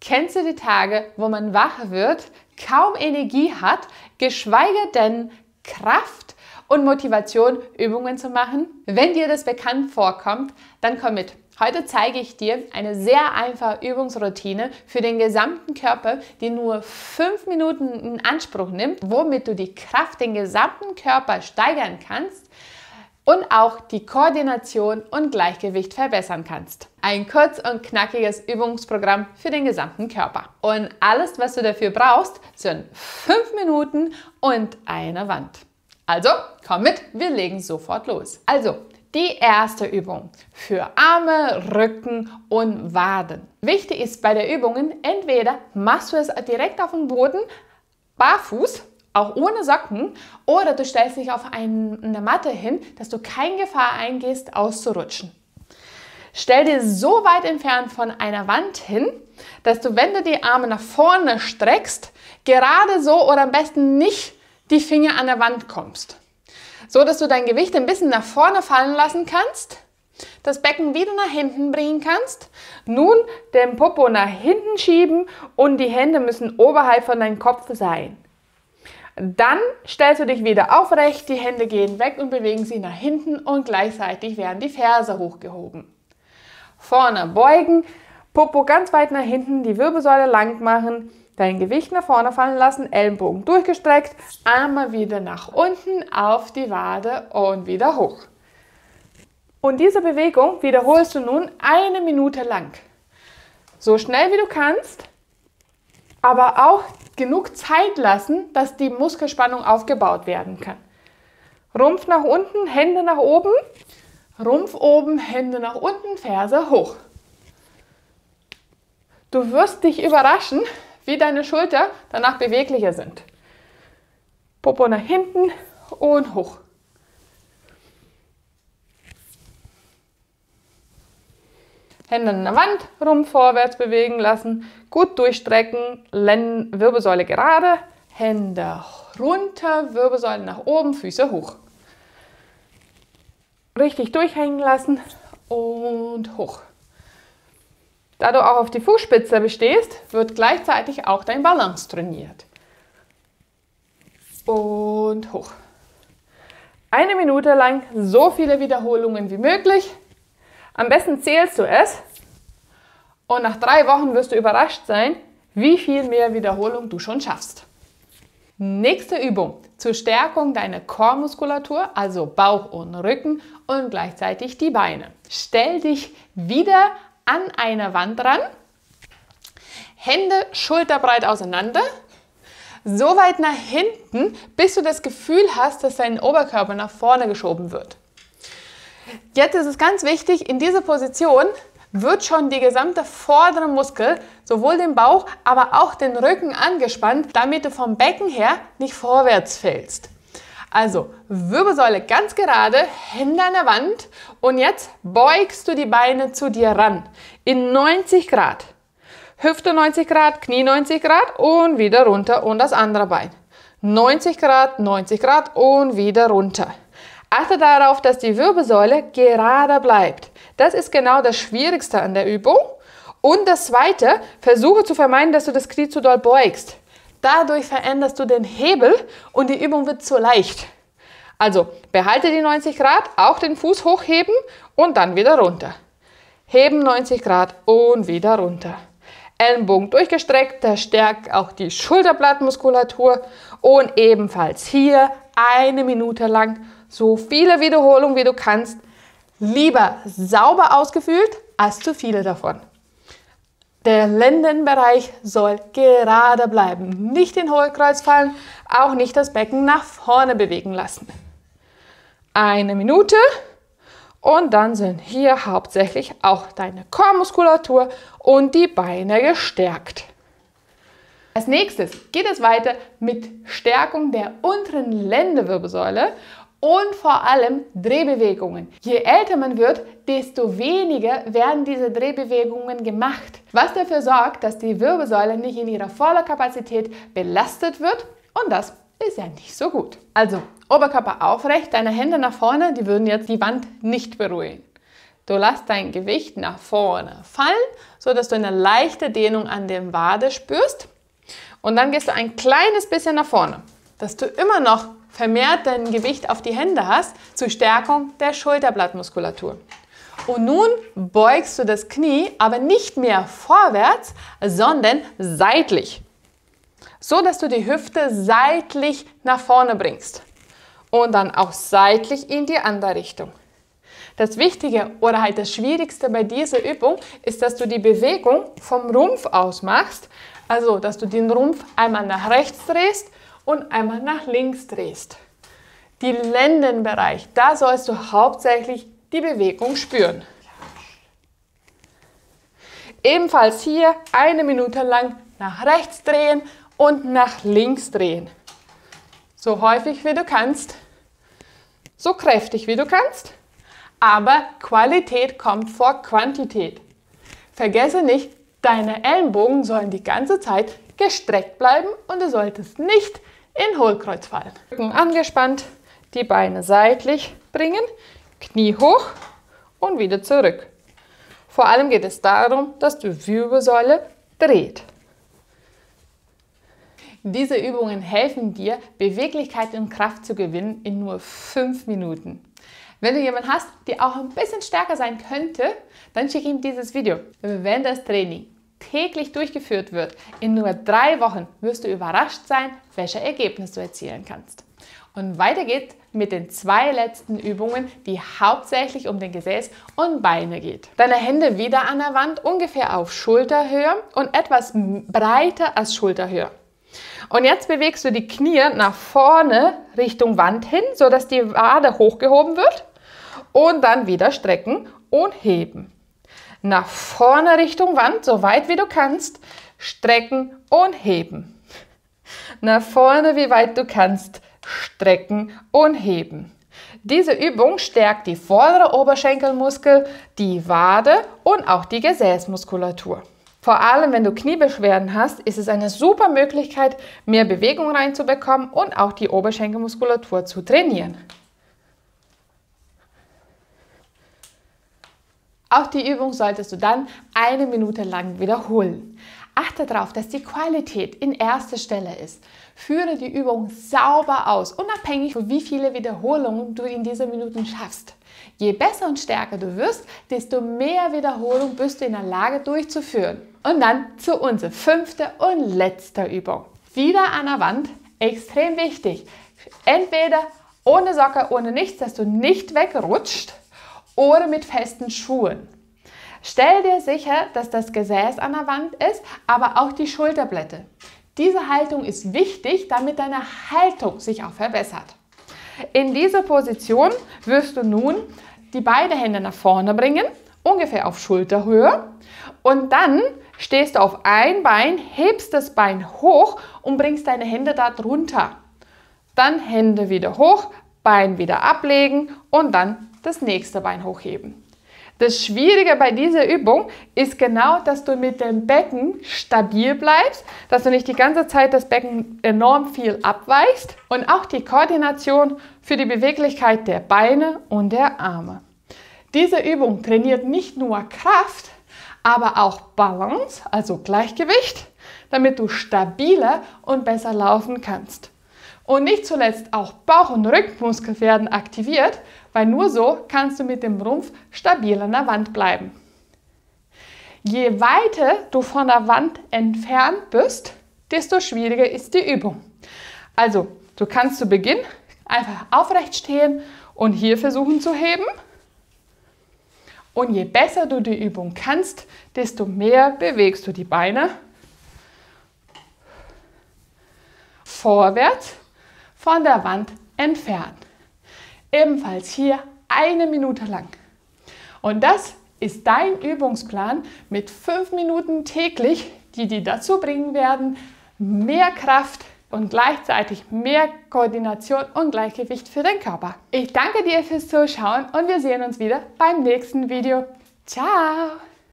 Kennst du die Tage, wo man wach wird, kaum Energie hat, geschweige denn Kraft und Motivation, Übungen zu machen? Wenn dir das bekannt vorkommt, dann komm mit. Heute zeige ich dir eine sehr einfache Übungsroutine für den gesamten Körper, die nur 5 Minuten in Anspruch nimmt, womit du die Kraft den gesamten Körper steigern kannst und auch die Koordination und Gleichgewicht verbessern kannst. Ein kurz und knackiges Übungsprogramm für den gesamten Körper. Und alles, was du dafür brauchst, sind 5 Minuten und eine Wand. Also, komm mit, wir legen sofort los. Also, die erste Übung für Arme, Rücken und Waden. Wichtig ist bei der Übung, entweder machst du es direkt auf dem Boden, barfuß, auch ohne Socken, oder du stellst dich auf eine Matte hin, dass du keine Gefahr eingehst, auszurutschen. Stell dir so weit entfernt von einer Wand hin, dass du, wenn du die Arme nach vorne streckst, gerade so oder am besten nicht die Finger an der Wand kommst. So, dass du dein Gewicht ein bisschen nach vorne fallen lassen kannst, das Becken wieder nach hinten bringen kannst, nun den Popo nach hinten schieben und die Hände müssen oberhalb von deinem Kopf sein. Dann stellst du dich wieder aufrecht, die Hände gehen weg und bewegen sie nach hinten und gleichzeitig werden die Ferse hochgehoben. Vorne beugen, Popo ganz weit nach hinten, die Wirbelsäule lang machen, dein Gewicht nach vorne fallen lassen, Ellenbogen durchgestreckt, Arme wieder nach unten auf die Wade und wieder hoch. Und diese Bewegung wiederholst du nun 1 Minute lang. So schnell wie du kannst, aber auch genug Zeit lassen, dass die Muskelspannung aufgebaut werden kann. Rumpf nach unten, Hände nach oben, Rumpf oben, Hände nach unten, Ferse hoch. Du wirst dich überraschen, wie deine Schulter danach beweglicher sind. Popo nach hinten und hoch. Hände an der Wand, Rumpf vorwärts bewegen lassen, gut durchstrecken, Wirbelsäule gerade, Hände runter, Wirbelsäule nach oben, Füße hoch. Richtig durchhängen lassen und hoch. Da du auch auf die Fußspitze bestehst, wird gleichzeitig auch dein Balance trainiert. Und hoch. 1 Minute lang so viele Wiederholungen wie möglich. Am besten zählst du es und nach 3 Wochen wirst du überrascht sein, wie viel mehr Wiederholung du schon schaffst. Nächste Übung zur Stärkung deiner Core-Muskulatur, also Bauch und Rücken und gleichzeitig die Beine. Stell dich wieder an eine Wand ran, Hände schulterbreit auseinander, so weit nach hinten, bis du das Gefühl hast, dass dein Oberkörper nach vorne geschoben wird. Jetzt ist es ganz wichtig, in dieser Position wird schon die gesamte vordere Muskel, sowohl den Bauch, aber auch den Rücken angespannt, damit du vom Becken her nicht vorwärts fällst. Also Wirbelsäule ganz gerade, Hände an der Wand und jetzt beugst du die Beine zu dir ran in 90 Grad. Hüfte 90 Grad, Knie 90 Grad und wieder runter und das andere Bein. 90 Grad und wieder runter. Achte darauf, dass die Wirbelsäule gerade bleibt. Das ist genau das Schwierigste an der Übung. Und das Zweite, versuche zu vermeiden, dass du das Knie zu doll beugst. Dadurch veränderst du den Hebel und die Übung wird zu leicht. Also behalte die 90 Grad, auch den Fuß hochheben und dann wieder runter. Heben 90 Grad und wieder runter. Ellenbogen durchgestreckt, das stärkt auch die Schulterblattmuskulatur und ebenfalls hier 1 Minute lang so viele Wiederholungen wie du kannst. Lieber sauber ausgeführt als zu viele davon. Der Lendenbereich soll gerade bleiben. Nicht in Hohlkreuz fallen, auch nicht das Becken nach vorne bewegen lassen. 1 Minute und dann sind hier hauptsächlich auch deine Core-Muskulatur und die Beine gestärkt. Als nächstes geht es weiter mit Stärkung der unteren Lendenwirbelsäule und vor allem Drehbewegungen. Je älter man wird, desto weniger werden diese Drehbewegungen gemacht, was dafür sorgt, dass die Wirbelsäule nicht in ihrer vollen Kapazität belastet wird und das ist ja nicht so gut. Also Oberkörper aufrecht, deine Hände nach vorne, die würden jetzt die Wand nicht berühren. Du lässt dein Gewicht nach vorne fallen, sodass du eine leichte Dehnung an der Wade spürst. Und dann gehst du ein kleines bisschen nach vorne, dass du immer noch vermehrt dein Gewicht auf die Hände hast, zur Stärkung der Schulterblattmuskulatur. Und nun beugst du das Knie, aber nicht mehr vorwärts, sondern seitlich, so dass du die Hüfte seitlich nach vorne bringst und dann auch seitlich in die andere Richtung. Das Wichtige oder halt das Schwierigste bei dieser Übung ist, dass du die Bewegung vom Rumpf aus machst, also dass du den Rumpf einmal nach rechts drehst und einmal nach links drehst. Die Lendenbereich, da sollst du hauptsächlich die Bewegung spüren. Ebenfalls hier 1 Minute lang nach rechts drehen und nach links drehen. So häufig wie du kannst, so kräftig wie du kannst. Aber Qualität kommt vor Quantität. Vergesse nicht, deine Ellenbogen sollen die ganze Zeit gestreckt bleiben und du solltest nicht in Hohlkreuz fallen. Rücken angespannt, die Beine seitlich bringen, Knie hoch und wieder zurück. Vor allem geht es darum, dass die Wirbelsäule dreht. Diese Übungen helfen dir, Beweglichkeit und Kraft zu gewinnen in nur 5 Minuten. Wenn du jemanden hast, der auch ein bisschen stärker sein könnte, dann schick ihm dieses Video. Wenn das Training täglich durchgeführt wird, in nur 3 Wochen wirst du überrascht sein, welche Ergebnisse du erzielen kannst. Und weiter geht's mit den 2 letzten Übungen, die hauptsächlich um den Gesäß und Beine geht. Deine Hände wieder an der Wand, ungefähr auf Schulterhöhe und etwas breiter als Schulterhöhe. Und jetzt bewegst du die Knie nach vorne Richtung Wand hin, sodass die Wade hochgehoben wird und dann wieder strecken und heben. Nach vorne Richtung Wand, so weit wie du kannst, strecken und heben. Nach vorne, wie weit du kannst, strecken und heben. Diese Übung stärkt die vordere Oberschenkelmuskel, die Wade und auch die Gesäßmuskulatur. Vor allem, wenn du Kniebeschwerden hast, ist es eine super Möglichkeit, mehr Bewegung reinzubekommen und auch die Oberschenkelmuskulatur zu trainieren. Auch die Übung solltest du dann 1 Minute lang wiederholen. Achte darauf, dass die Qualität in erster Stelle ist. Führe die Übung sauber aus, unabhängig von wie viele Wiederholungen du in diesen Minuten schaffst. Je besser und stärker du wirst, desto mehr Wiederholung bist du in der Lage durchzuführen. Und dann zu unserer 5. und letzten Übung. Wieder an der Wand, extrem wichtig. Entweder ohne Socke, ohne nichts, dass du nicht wegrutscht, oder mit festen Schuhen. Stell dir sicher, dass das Gesäß an der Wand ist, aber auch die Schulterblätter. Diese Haltung ist wichtig, damit deine Haltung sich auch verbessert. In dieser Position wirst du nun die beiden Hände nach vorne bringen, ungefähr auf Schulterhöhe. Und dann stehst du auf ein Bein, hebst das Bein hoch und bringst deine Hände da drunter. Dann Hände wieder hoch, Bein wieder ablegen und dann das nächste Bein hochheben. Das Schwierige bei dieser Übung ist genau, dass du mit dem Becken stabil bleibst, dass du nicht die ganze Zeit das Becken enorm viel abweichst und auch die Koordination für die Beweglichkeit der Beine und der Arme. Diese Übung trainiert nicht nur Kraft, aber auch Balance, also Gleichgewicht, damit du stabiler und besser laufen kannst. Und nicht zuletzt auch Bauch- und Rückenmuskeln werden aktiviert, weil nur so kannst du mit dem Rumpf stabil an der Wand bleiben. Je weiter du von der Wand entfernt bist, desto schwieriger ist die Übung. Also, du kannst zu Beginn einfach aufrecht stehen und hier versuchen zu heben. Und je besser du die Übung kannst, desto mehr bewegst du die Beine vorwärts von der Wand entfernt. Ebenfalls hier 1 Minute lang. Und das ist dein Übungsplan mit 5 Minuten täglich, die dir dazu bringen werden, mehr Kraft und gleichzeitig mehr Koordination und Gleichgewicht für den Körper. Ich danke dir fürs Zuschauen und wir sehen uns wieder beim nächsten Video. Ciao!